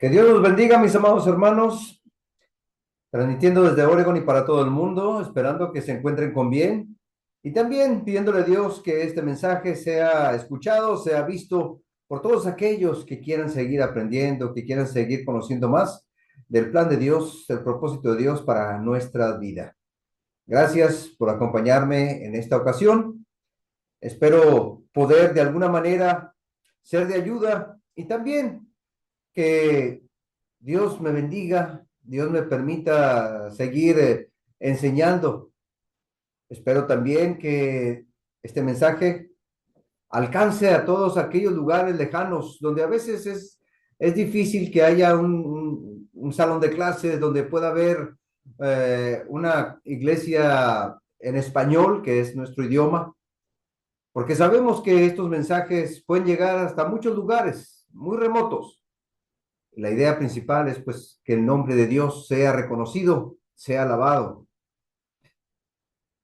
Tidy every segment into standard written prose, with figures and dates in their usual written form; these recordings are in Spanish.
Que Dios los bendiga, mis amados hermanos, transmitiendo desde Oregon y para todo el mundo, esperando que se encuentren con bien y también pidiéndole a Dios que este mensaje sea escuchado, sea visto por todos aquellos que quieran seguir aprendiendo, que quieran seguir conociendo más del plan de Dios, del propósito de Dios para nuestra vida. Gracias por acompañarme en esta ocasión. Espero poder de alguna manera ser de ayuda y también que Dios me bendiga, Dios me permita seguir enseñando. Espero también que este mensaje alcance a todos aquellos lugares lejanos donde a veces es difícil que haya un salón de clases donde pueda haber una iglesia en español, que es nuestro idioma, porque sabemos que estos mensajes pueden llegar hasta muchos lugares muy remotos. La idea principal es pues que el nombre de Dios sea reconocido, sea alabado.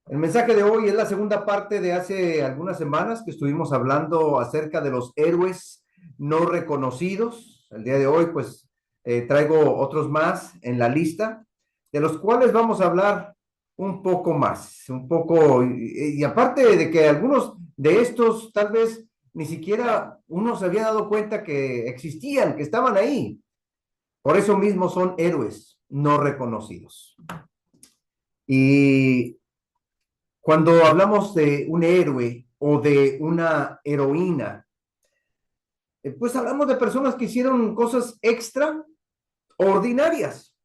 El mensaje de hoy es la segunda parte de hace algunas semanas que estuvimos hablando acerca de los héroes no reconocidos. El día de hoy pues traigo otros más en la lista, de los cuales vamos a hablar un poco más, un poco, y aparte de que algunos de estos tal vez ni siquiera uno se había dado cuenta que existían, que estaban ahí. Por eso mismo son héroes no reconocidos. Y cuando hablamos de un héroe o de una heroína, pues hablamos de personas que hicieron cosas extraordinarias,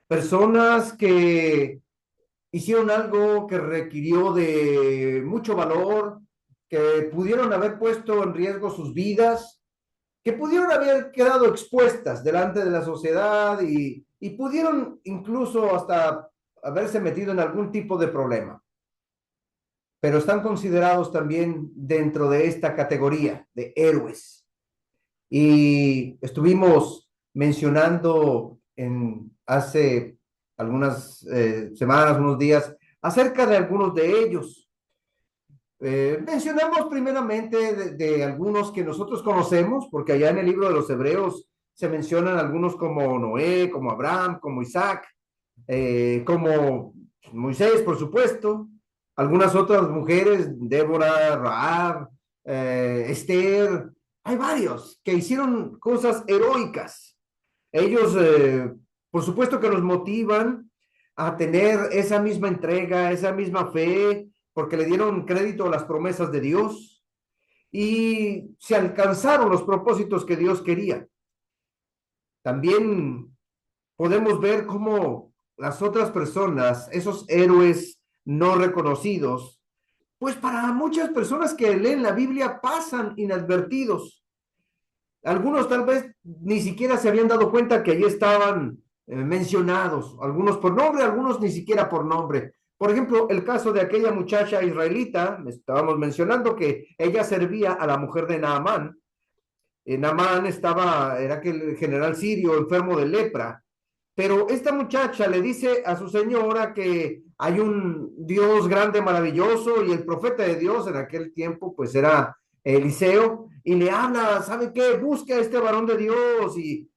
personas que hicieron algo que requirió de mucho valor, que pudieron haber puesto en riesgo sus vidas, que pudieron haber quedado expuestas delante de la sociedad y pudieron incluso hasta haberse metido en algún tipo de problema, pero están considerados también dentro de esta categoría de héroes. Y estuvimos mencionando hace algunas semanas, unos días, acerca de algunos de ellos. Mencionamos primeramente de algunos que nosotros conocemos, porque allá en el libro de los Hebreos se mencionan algunos como Noé, como Abraham, como Isaac, como Moisés, por supuesto, algunas otras mujeres, Débora, Rahab, Esther, hay varios que hicieron cosas heroicas. Ellos, por supuesto que nos motivan a tener esa misma entrega, esa misma fe, porque le dieron crédito a las promesas de Dios y se alcanzaron los propósitos que Dios quería. También podemos ver cómo las otras personas, esos héroes no reconocidos, pues para muchas personas que leen la Biblia pasan inadvertidos. Algunos tal vez ni siquiera se habían dado cuenta que allí estaban mencionados, algunos por nombre, algunos ni siquiera por nombre. Por ejemplo, el caso de aquella muchacha israelita, estábamos mencionando que ella servía a la mujer de Naamán. Naamán era aquel general sirio enfermo de lepra, pero esta muchacha le dice a su señora que hay un Dios grande, maravilloso, y el profeta de Dios en aquel tiempo pues era Eliseo, y le habla, ¿sabe qué? Busca a este varón de Dios y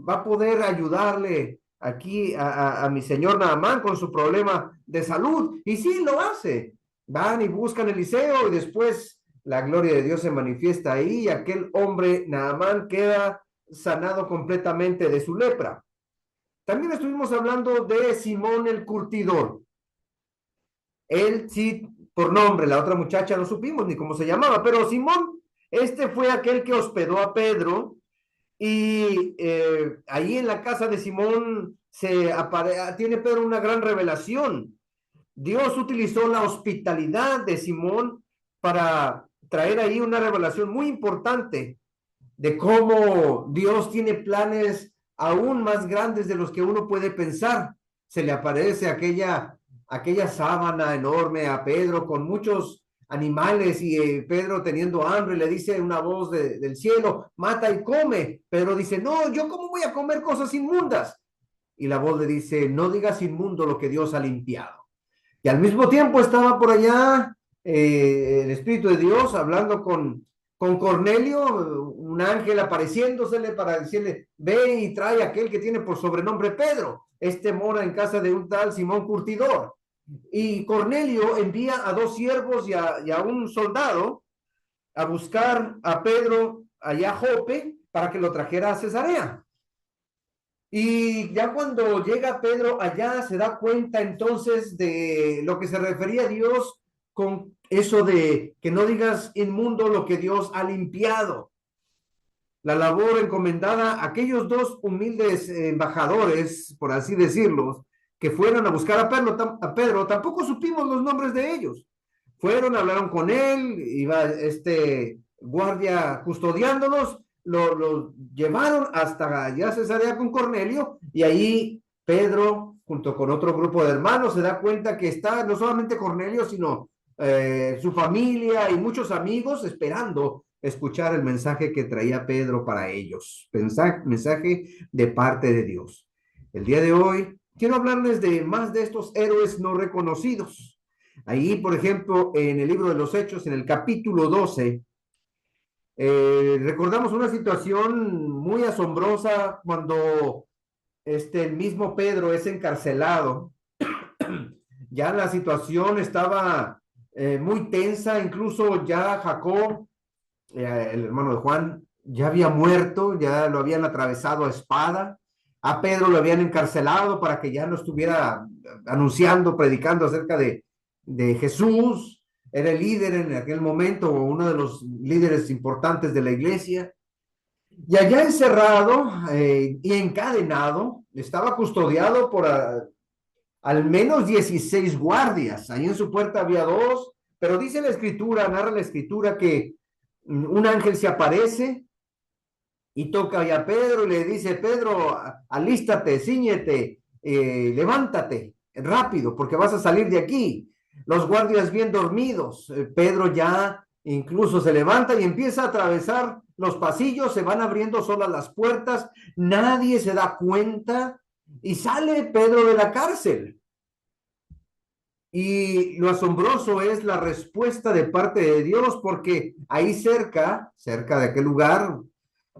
va a poder ayudarle aquí a mi señor Naamán con su problema de salud. Y sí, lo hace. Van y buscan a Eliseo y después la gloria de Dios se manifiesta ahí y aquel hombre Naamán queda sanado completamente de su lepra. También estuvimos hablando de Simón el Curtidor. Él sí, por nombre, la otra muchacha no supimos ni cómo se llamaba, pero Simón, este fue aquel que hospedó a Pedro y ahí en la casa de Simón tiene Pedro una gran revelación. Dios utilizó la hospitalidad de Simón para traer ahí una revelación muy importante de cómo Dios tiene planes aún más grandes de los que uno puede pensar. Se le aparece aquella sábana enorme a Pedro con muchos animales y Pedro teniendo hambre le dice una voz del cielo, mata y come. Pedro dice, no, yo cómo voy a comer cosas inmundas. Y la voz le dice, no digas inmundo lo que Dios ha limpiado. Y al mismo tiempo estaba por allá el Espíritu de Dios hablando con Cornelio, un ángel apareciéndosele para decirle, ve y trae aquel que tiene por sobrenombre Pedro. Este mora en casa de un tal Simón Curtidor. Y Cornelio envía a dos siervos y a un soldado a buscar a Pedro allá a Jope para que lo trajera a Cesarea. Y ya cuando llega Pedro allá se da cuenta entonces de lo que se refería a Dios con eso de que no digas inmundo lo que Dios ha limpiado. La labor encomendada a aquellos dos humildes embajadores, por así decirlo, que fueron a buscar a Pedro, tampoco supimos los nombres de ellos. Fueron, hablaron con él, iba este guardia custodiándolos, lo llevaron hasta allá Cesarea con Cornelio, y ahí Pedro, junto con otro grupo de hermanos, se da cuenta que está no solamente Cornelio, sino su familia y muchos amigos esperando escuchar el mensaje que traía Pedro para ellos, mensaje de parte de Dios. El día de hoy quiero hablarles de más de estos héroes no reconocidos. Ahí, por ejemplo, en el libro de los Hechos, en el capítulo 12, recordamos una situación muy asombrosa cuando el mismo Pedro es encarcelado. Ya la situación estaba muy tensa, incluso ya Jacob, el hermano de Juan, ya había muerto, ya lo habían atravesado a espada, a Pedro lo habían encarcelado para que ya no estuviera anunciando, predicando acerca de Jesús, era el líder en aquel momento, uno de los líderes importantes de la iglesia, y allá encerrado y encadenado, estaba custodiado por al menos 16 guardias, ahí en su puerta había dos, pero dice la escritura, narra la escritura que un ángel se aparece y toca a Pedro y le dice, Pedro, alístate, ciñete, levántate rápido porque vas a salir de aquí. Los guardias bien dormidos, Pedro ya incluso se levanta y empieza a atravesar los pasillos, se van abriendo solas las puertas, nadie se da cuenta y sale Pedro de la cárcel. Y lo asombroso es la respuesta de parte de Dios, porque ahí cerca de aquel lugar,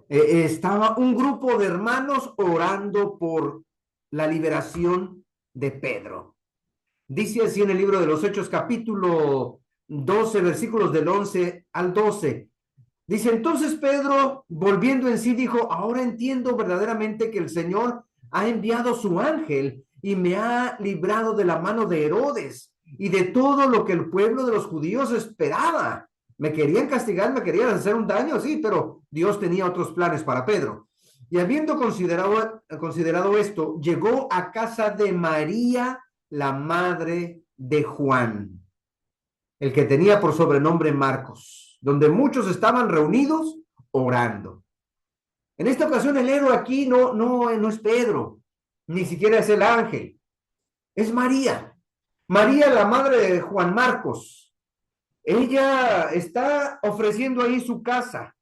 estaba un grupo de hermanos orando por la liberación de Pedro. Dice así en el libro de los Hechos, capítulo 12, versículos del 11 al 12. Dice, entonces Pedro, volviendo en sí, dijo, ahora entiendo verdaderamente que el Señor ha enviado su ángel y me ha librado de la mano de Herodes y de todo lo que el pueblo de los judíos esperaba. Me querían castigar, me querían hacer un daño, sí, pero Dios tenía otros planes para Pedro. Y habiendo considerado esto, llegó a casa de María, la madre de Juan, el que tenía por sobrenombre Marcos, donde muchos estaban reunidos orando. En esta ocasión el héroe aquí no es Pedro, ni siquiera es el ángel, es María. María, la madre de Juan Marcos. Ella está ofreciendo ahí su casa.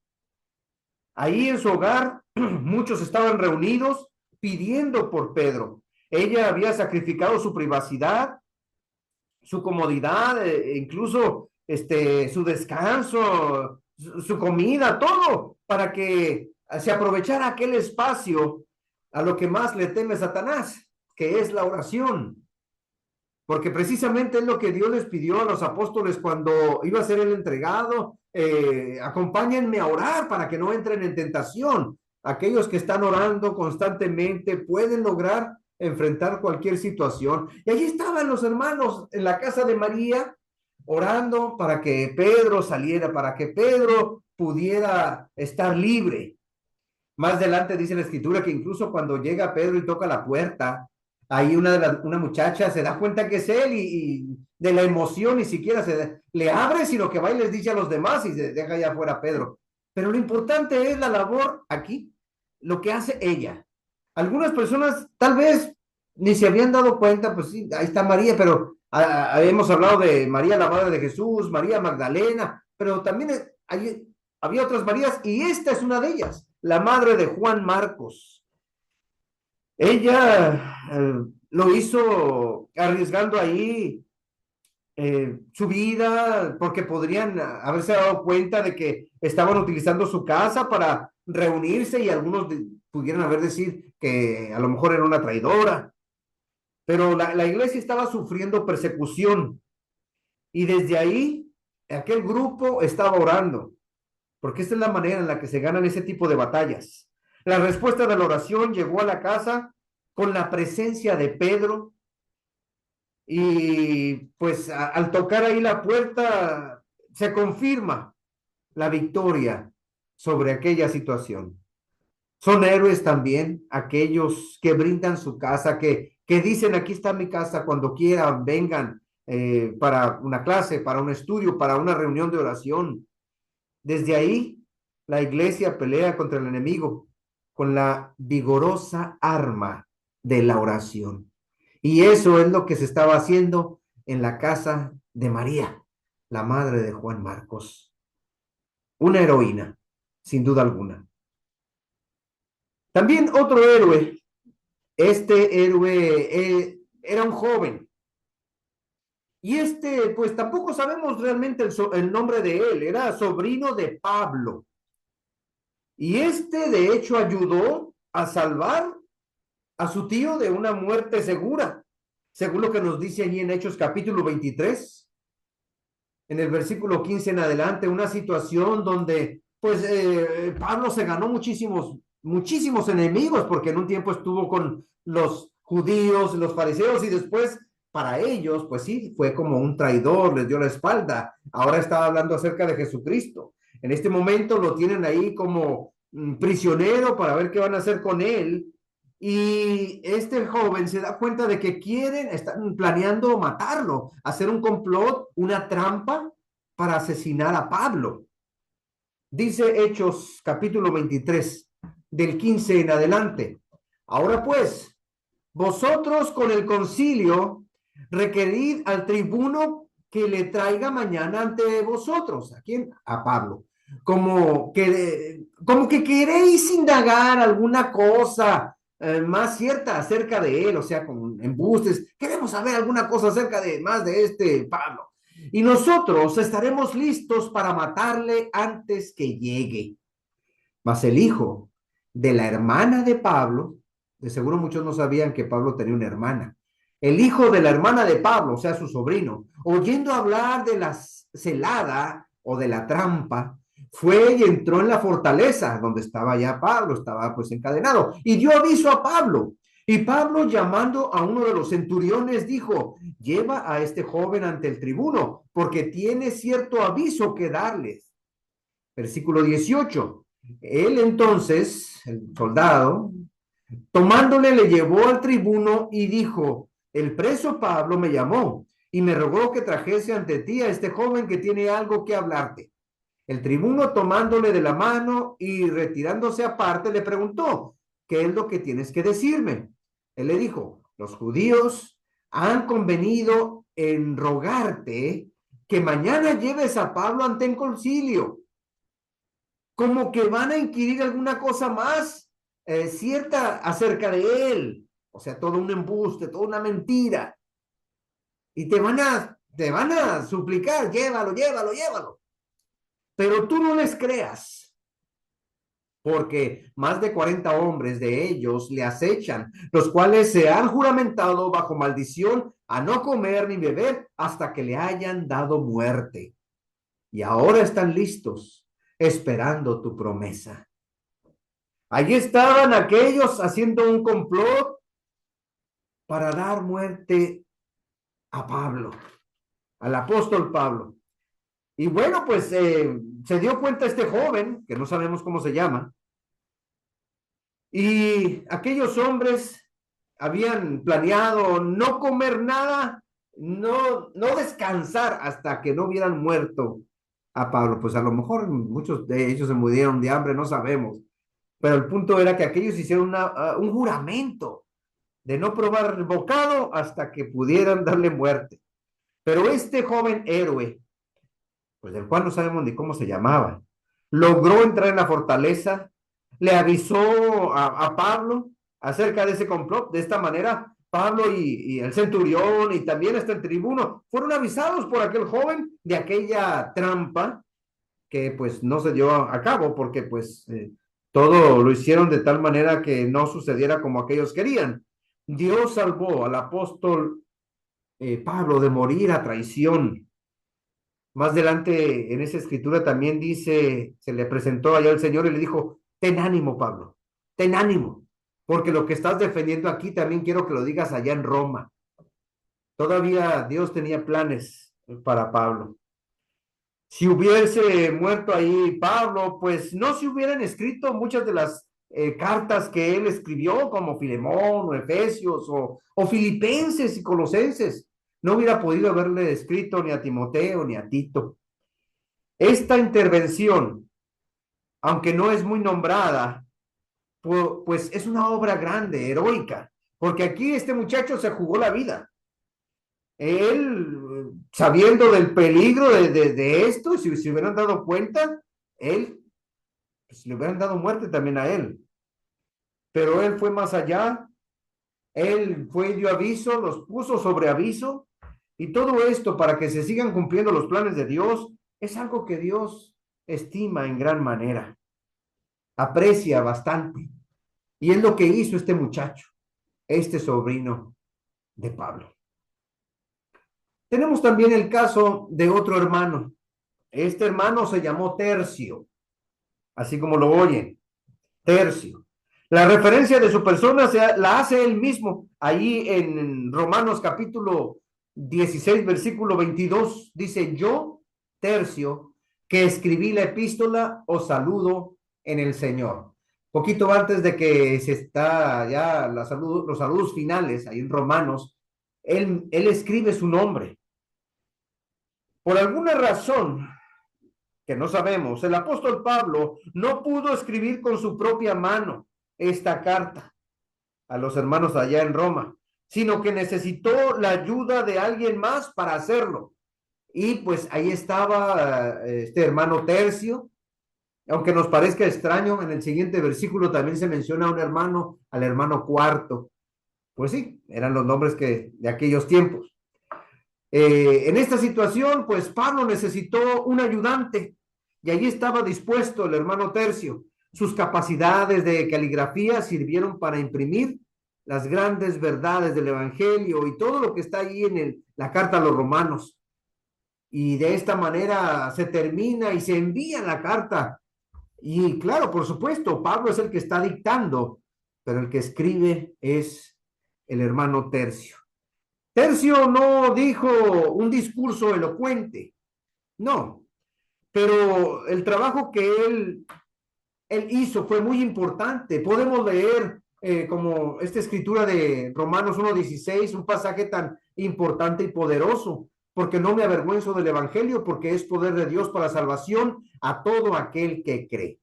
Ahí en su hogar, muchos estaban reunidos pidiendo por Pedro. Ella había sacrificado su privacidad, su comodidad, incluso su descanso, su comida, todo, para que se aprovechara aquel espacio a lo que más le teme Satanás, que es la oración. Porque precisamente es lo que Dios les pidió a los apóstoles cuando iba a ser el entregado. Acompáñenme a orar para que no entren en tentación. Aquellos que están orando constantemente pueden lograr enfrentar cualquier situación. Y allí estaban los hermanos en la casa de María, orando para que Pedro saliera, para que Pedro pudiera estar libre. Más adelante dice la escritura que incluso cuando llega Pedro y toca la puerta, ahí una muchacha se da cuenta que es él y de la emoción ni siquiera le abre, sino que va y les dice a los demás y se deja allá afuera Pedro. Pero lo importante es la labor aquí, lo que hace ella. Algunas personas tal vez ni se habían dado cuenta, pues sí, ahí está María, pero hemos hablado de María, la madre de Jesús, María Magdalena, pero también había otras Marías y esta es una de ellas, la madre de Juan Marcos. Ella lo hizo arriesgando ahí su vida, porque podrían haberse dado cuenta de que estaban utilizando su casa para reunirse y algunos pudieran haber decir que a lo mejor era una traidora, pero la iglesia estaba sufriendo persecución y desde ahí aquel grupo estaba orando, porque esta es la manera en la que se ganan ese tipo de batallas. La respuesta de la oración llegó a la casa con la presencia de Pedro y pues al tocar ahí la puerta se confirma la victoria sobre aquella situación. Son héroes también aquellos que brindan su casa, que dicen aquí está mi casa, cuando quieran vengan para una clase, para un estudio, para una reunión de oración. Desde ahí, la iglesia pelea contra el enemigo con la vigorosa arma de la oración. Y eso es lo que se estaba haciendo en la casa de María, la madre de Juan Marcos. Una heroína, sin duda alguna. También otro héroe, este héroe era un joven. Y pues tampoco sabemos realmente el nombre de él, era sobrino de Pablo. Y de hecho, ayudó a salvar a su tío de una muerte segura, según lo que nos dice allí en Hechos capítulo 23, en el versículo 15 en adelante, una situación donde pues Pablo se ganó muchísimos enemigos, porque en un tiempo estuvo con los judíos, los fariseos, y después para ellos, pues sí, fue como un traidor, les dio la espalda. Ahora estaba hablando acerca de Jesucristo. En este momento lo tienen ahí como prisionero para ver qué van a hacer con él. Y este joven se da cuenta de que están planeando matarlo, hacer un complot, una trampa para asesinar a Pablo. Dice Hechos capítulo 23, del 15 en adelante. Ahora pues, vosotros con el concilio requerid al tribuno que le traiga mañana ante vosotros. ¿A quién? A Pablo. Como que queréis indagar alguna cosa más cierta acerca de él, o sea, con embustes. Queremos saber alguna cosa acerca de más de este Pablo. Y nosotros estaremos listos para matarle antes que llegue. Mas el hijo de la hermana de Pablo, de seguro muchos no sabían que Pablo tenía una hermana. El hijo de la hermana de Pablo, o sea, su sobrino, oyendo hablar de la celada o de la trampa, fue y entró en la fortaleza donde estaba ya Pablo, estaba pues encadenado, y dio aviso a Pablo. Y Pablo, llamando a uno de los centuriones, dijo: lleva a este joven ante el tribuno, porque tiene cierto aviso que darles. Versículo 18. Él entonces, el soldado, tomándole, le llevó al tribuno y dijo: el preso Pablo me llamó y me rogó que trajese ante ti a este joven que tiene algo que hablarte. El tribuno, tomándole de la mano y retirándose aparte, le preguntó: ¿qué es lo que tienes que decirme? Él le dijo: los judíos han convenido en rogarte que mañana lleves a Pablo ante el concilio, como que van a inquirir alguna cosa más cierta acerca de él. O sea, todo un embuste, toda una mentira. Y te van a suplicar: llévalo, llévalo, llévalo. Pero tú no les creas, porque más de 40 hombres de ellos le acechan, los cuales se han juramentado bajo maldición a no comer ni beber hasta que le hayan dado muerte. Y ahora están listos, esperando tu promesa. Allí estaban aquellos haciendo un complot para dar muerte a Pablo, al apóstol Pablo. Y bueno, pues se dio cuenta este joven, que no sabemos cómo se llama, y aquellos hombres habían planeado no comer nada, no descansar hasta que no hubieran muerto a Pablo. Pues a lo mejor muchos de ellos se murieron de hambre, no sabemos. Pero el punto era que aquellos hicieron un juramento de no probar el bocado hasta que pudieran darle muerte. Pero este joven héroe, pues del cual no sabemos ni cómo se llamaba, logró entrar en la fortaleza, le avisó a Pablo acerca de ese complot, de esta manera Pablo y el centurión y también hasta el tribuno fueron avisados por aquel joven de aquella trampa que pues no se dio a cabo porque pues todo lo hicieron de tal manera que no sucediera como aquellos querían. Dios salvó al apóstol Pablo de morir a traición. Más adelante en esa escritura también dice, se le presentó allá el Señor y le dijo, ten ánimo, Pablo, ten ánimo, porque lo que estás defendiendo aquí también quiero que lo digas allá en Roma. Todavía Dios tenía planes para Pablo. Si hubiese muerto ahí Pablo, pues no se hubieran escrito muchas de las cartas que él escribió, como Filemón o Efesios o Filipenses y Colosenses. No hubiera podido haberle escrito ni a Timoteo ni a Tito. Esta intervención, aunque no es muy nombrada, pues es una obra grande, heroica, porque aquí este muchacho se jugó la vida. Él, sabiendo del peligro de esto, si se hubieran dado cuenta, él, pues le hubieran dado muerte también a él. Pero él fue más allá, él fue y dio aviso, los puso sobre aviso, y todo esto para que se sigan cumpliendo los planes de Dios, es algo que Dios estima en gran manera, aprecia bastante. Y es lo que hizo este muchacho, este sobrino de Pablo. Tenemos también el caso de otro hermano. Este hermano se llamó Tercio, así como lo oyen, Tercio. La referencia de su persona la hace él mismo, ahí en Romanos capítulo 16, versículo 22, dice, yo, Tercio, que escribí la epístola, os saludo en el Señor. Poquito antes de que se está ya los saludos finales, ahí en Romanos, él escribe su nombre. Por alguna razón que no sabemos, el apóstol Pablo no pudo escribir con su propia mano esta carta a los hermanos allá en Roma, sino que necesitó la ayuda de alguien más para hacerlo. Y pues ahí estaba este hermano Tercio, aunque nos parezca extraño, en el siguiente versículo también se menciona a un hermano, al hermano Cuarto. Pues sí, eran los nombres que de aquellos tiempos. En esta situación, pues Pablo necesitó un ayudante y allí estaba dispuesto el hermano Tercio. Sus capacidades de caligrafía sirvieron para imprimir las grandes verdades del Evangelio y todo lo que está ahí en la carta a los romanos. Y de esta manera se termina y se envía la carta. Y claro, por supuesto, Pablo es el que está dictando, pero el que escribe es el hermano Tercio. Tercio no dijo un discurso elocuente, no, pero el trabajo que él hizo fue muy importante. Podemos leer como esta escritura de Romanos 1:16, un pasaje tan importante y poderoso, porque no me avergüenzo del Evangelio, porque es poder de Dios para salvación a todo aquel que cree.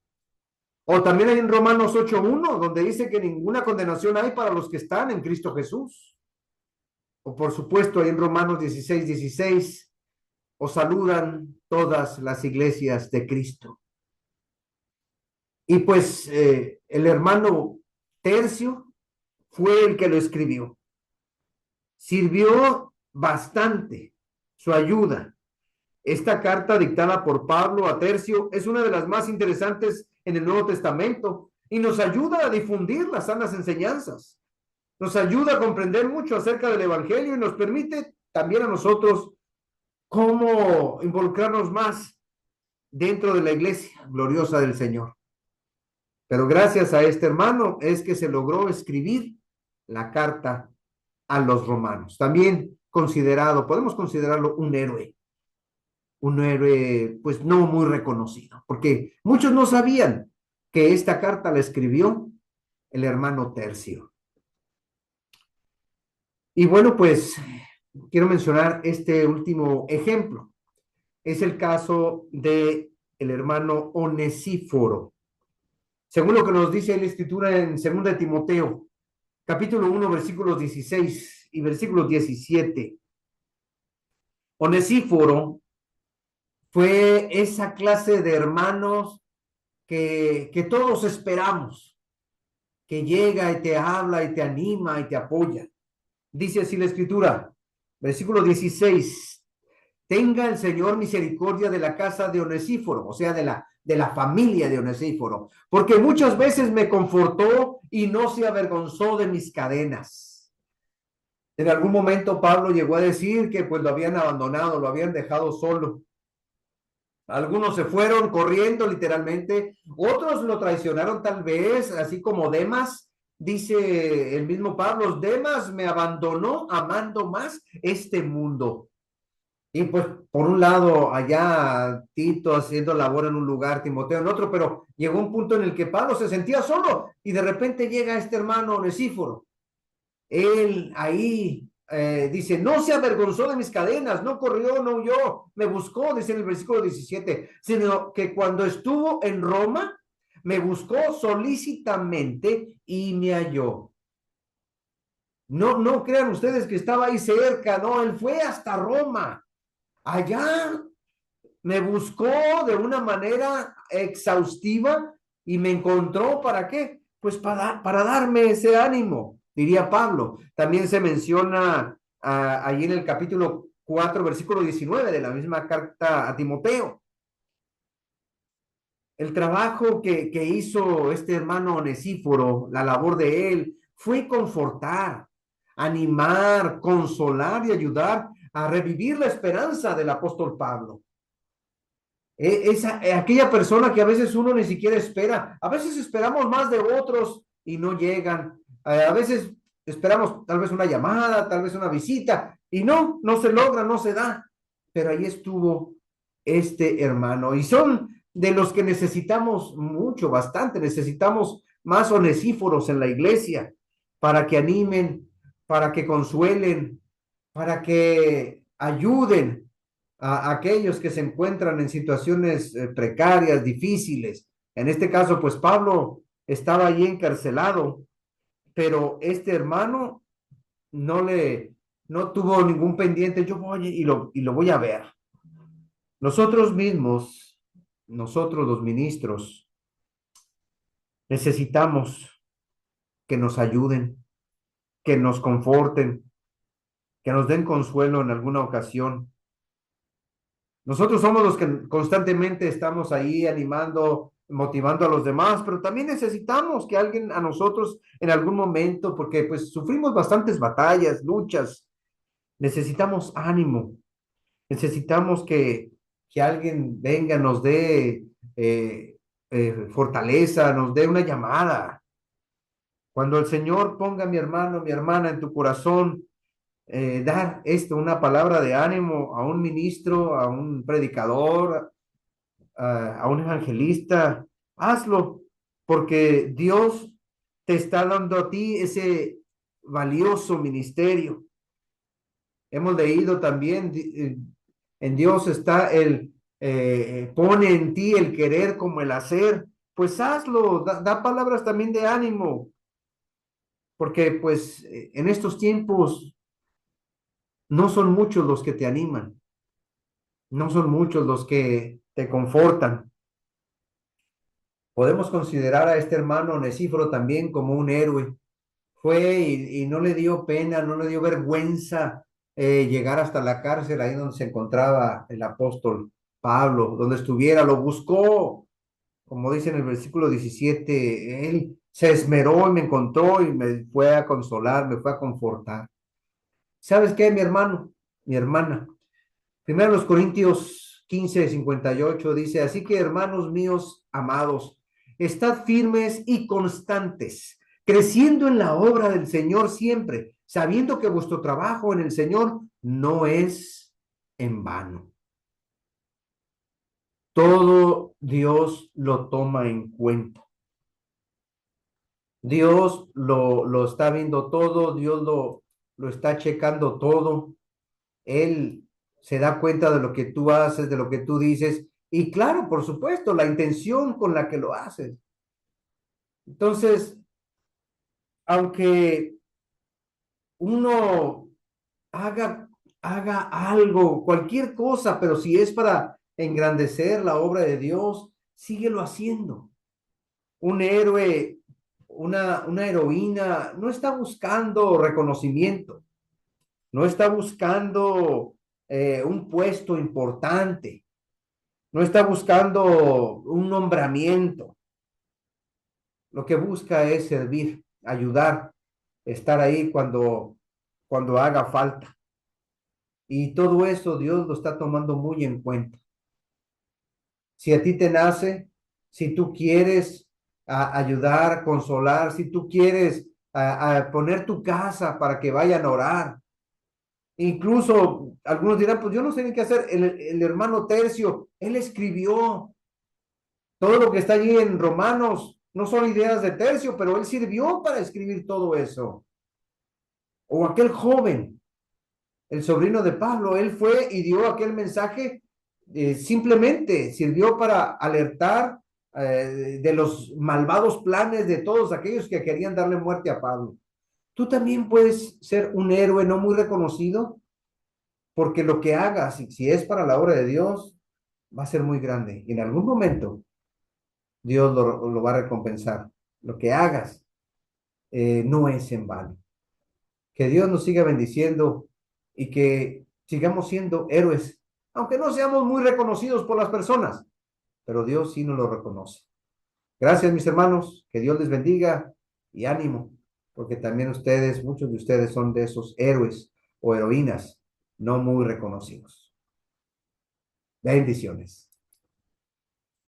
O también hay en Romanos 8:1, donde dice que ninguna condenación hay para los que están en Cristo Jesús. O por supuesto, ahí en Romanos 16:16, os saludan todas las iglesias de Cristo. Y pues el hermano Tercio fue el que lo escribió. Sirvió bastante su ayuda. Esta carta dictada por Pablo a Tercio es una de las más interesantes en el Nuevo Testamento y nos ayuda a difundir las sanas enseñanzas. Nos ayuda a comprender mucho acerca del Evangelio y nos permite también a nosotros cómo involucrarnos más dentro de la iglesia gloriosa del Señor. Pero gracias a este hermano es que se logró escribir la carta a los romanos. También podemos considerarlo un héroe pues no muy reconocido, porque muchos no sabían que esta carta la escribió el hermano Tercio. Y bueno, pues quiero mencionar este último ejemplo. Es el caso de el hermano Onesíforo. Según lo que nos dice la escritura en 2 de Timoteo, capítulo 1, versículos 16 y versículos 17. Onesíforo fue esa clase de hermanos que todos esperamos, que llega y te habla y te anima y te apoya. Dice así la escritura, versículo 16: tenga el Señor misericordia de la casa de Onesíforo, o sea, de la familia de Onesíforo, porque muchas veces me confortó y no se avergonzó de mis cadenas. En algún momento Pablo llegó a decir que pues lo habían abandonado, lo habían dejado solo. Algunos se fueron corriendo literalmente, otros lo traicionaron tal vez, así como Demas. Dice el mismo Pablo, Demas me abandonó amando más este mundo. Y pues por un lado allá Tito haciendo labor en un lugar, Timoteo en otro, pero llegó un punto en el que Pablo se sentía solo y de repente llega este hermano Onesíforo. Él ahí dice, no se avergonzó de mis cadenas, no corrió, no huyó, me buscó, dice en el versículo 17, sino que cuando estuvo en Roma, me buscó solícitamente y me halló. No, no crean ustedes que estaba ahí cerca, no, él fue hasta Roma. Allá me buscó de una manera exhaustiva y me encontró, ¿para qué? Pues para darme ese ánimo, diría Pablo. También se menciona ahí en el capítulo 4 versículo 19 de la misma carta a Timoteo. El trabajo que hizo este hermano Onesíforo, la labor de él, fue confortar, animar, consolar y ayudar a revivir la esperanza del apóstol Pablo. Aquella persona que a veces uno ni siquiera espera, a veces esperamos más de otros y no llegan, a veces esperamos tal vez una llamada, tal vez una visita y no se logra, no se da, pero ahí estuvo este hermano y son de los que necesitamos mucho, bastante, necesitamos más onesíforos en la iglesia para que animen, para que consuelen, para que ayuden a aquellos que se encuentran en situaciones precarias, difíciles. En este caso, pues Pablo estaba allí encarcelado, pero este hermano no le, no tuvo ningún pendiente. Yo voy y lo voy a ver. Nosotros mismos, nosotros los ministros, necesitamos que nos ayuden, que nos conforten, que nos den consuelo en alguna ocasión. Nosotros somos los que constantemente estamos ahí animando, motivando a los demás, pero también necesitamos que alguien a nosotros en algún momento, porque pues sufrimos bastantes batallas, luchas, necesitamos ánimo, necesitamos que alguien venga, nos dé fortaleza, nos dé una llamada. Cuando el Señor ponga mi hermano, mi hermana en tu corazón, dar esto, una palabra de ánimo a un ministro, a un predicador, a un evangelista, hazlo, porque Dios te está dando a ti ese valioso ministerio. Hemos leído también, en Dios está pone en ti el querer como el hacer, pues hazlo, da palabras también de ánimo, porque pues en estos tiempos no son muchos los que te animan, no son muchos los que te confortan. Podemos considerar a este hermano Onesíforo también como un héroe. Fue y no le dio pena, no le dio vergüenza llegar hasta la cárcel, ahí donde se encontraba el apóstol Pablo, donde estuviera, lo buscó, como dice en el versículo 17, él se esmeró y me encontró y me fue a consolar, me fue a confortar. ¿Sabes qué, mi hermano, mi hermana? Primero los Corintios 15:58 dice, así que hermanos míos amados, estad firmes y constantes, creciendo en la obra del Señor siempre, sabiendo que vuestro trabajo en el Señor no es en vano. Todo Dios lo toma en cuenta. Dios lo está viendo todo, Dios lo está checando todo. Él se da cuenta de lo que tú haces, de lo que tú dices, y claro, por supuesto, la intención con la que lo haces. Entonces, aunque uno haga algo, cualquier cosa, pero si es para engrandecer la obra de Dios, síguelo haciendo. Un héroe, una heroína, no está buscando reconocimiento. no está buscando un puesto importante, no está buscando un nombramiento. Lo que busca es servir, ayudar, estar ahí cuando haga falta. Y todo eso Dios lo está tomando muy en cuenta. Si a ti te nace, si tú quieres ayudar, consolar, si tú quieres a poner tu casa para que vayan a orar. Incluso algunos dirán, pues yo no sé ni qué hacer. El hermano Tercio, él escribió todo lo que está allí en Romanos. No son ideas de Tercio, pero él sirvió para escribir todo eso. O aquel joven, el sobrino de Pablo, él fue y dio aquel mensaje, simplemente sirvió para alertar de los malvados planes de todos aquellos que querían darle muerte a Pablo. Tú también puedes ser un héroe no muy reconocido, porque lo que hagas, si es para la obra de Dios, va a ser muy grande. Y en algún momento Dios lo va a recompensar. Lo que hagas no es en vano. Que Dios nos siga bendiciendo y que sigamos siendo héroes, aunque no seamos muy reconocidos por las personas, pero Dios sí nos lo reconoce. Gracias, mis hermanos, que Dios les bendiga y ánimo, porque también ustedes, muchos de ustedes son de esos héroes o heroínas no muy reconocidos. Bendiciones.